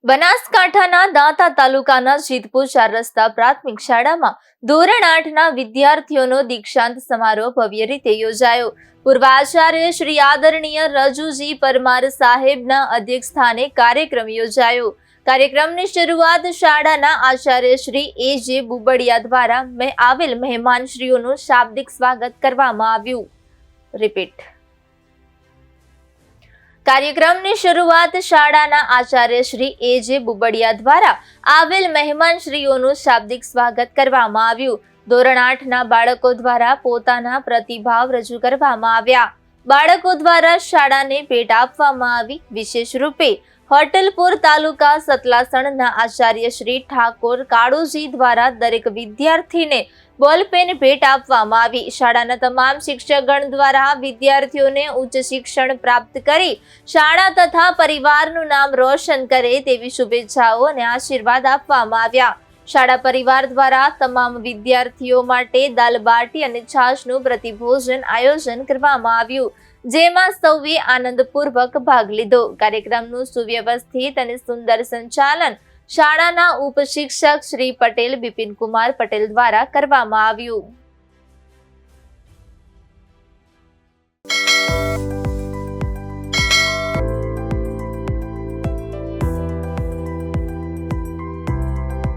બનાસકાંઠાના દાંતા તાલુકાના જીતપુર 4 રસ્તા પ્રાથમિક શાળામાં ધોરણ 8ના વિદ્યાર્થીઓનો દીક્ષાંત સમારોહ ભવ્ય રીતે યોજાયો। પૂર્વ આચાર્ય શ્રી આદરણીય રજુજી પરમાર સાહેબના અધ્યક્ષસ્થાને કાર્યક્રમ યોજાયો। કાર્યક્રમની શરૂઆત શાળાના આચાર્ય શ્રી એ.જે. બુબડિયા દ્વારા આવેલ મહેમાનશ્રીઓનું શાબ્દિક સ્વાગત કરવામાં આવ્યું। કાર્યક્રમની શરૂઆત શાળાના આચાર્ય શ્રી એ.જે. બુબડિયા દ્વારા આવેલ મહેમાનશ્રીઓનું શાબ્દિક સ્વાગત કરવામાં આવ્યું। ધોરણ 8ના બાળકો દ્વારા પોતાના પ્રતિભાવ રજૂ કરવામાં આવ્યા। બાળકો દ્વારા શાળાને ભેટ આપવામાં આવી। વિશેષ રૂપે હોટલપુર તાલુકા સતલાસણના આચાર્ય શ્રી ઠાકોર કાળુજી દ્વારા દરેક વિદ્યાર્થીને બોલપેન ભેટ આપવામાં આવી। શાળાના તમામ શિક્ષકગણ દ્વારા વિદ્યાર્થીઓને ઉચ્ચ શિક્ષણ પ્રાપ્ત કરી શાળા તથા પરિવારનું નામ રોશન કરે તેવી શુભેચ્છાઓ અને આશીર્વાદ આપવામાં આવ્યા। શાળા પરિવાર દ્વારા તમામ વિદ્યાર્થીઓ માટે દાલ બાટી અને છાશનું પ્રતિભોજન આયોજન કરવામાં આવ્યું, જેમાં સૌએ આનંદપૂર્વક ભાગ લીધો। કાર્યક્રમનું સુવ્યવસ્થિત અને સુંદર સંચાલન શાળાના ઉપશિક્ષક શ્રી પટેલ બિપિનકુમાર પટેલ દ્વારા કરવામાં આવ્યું।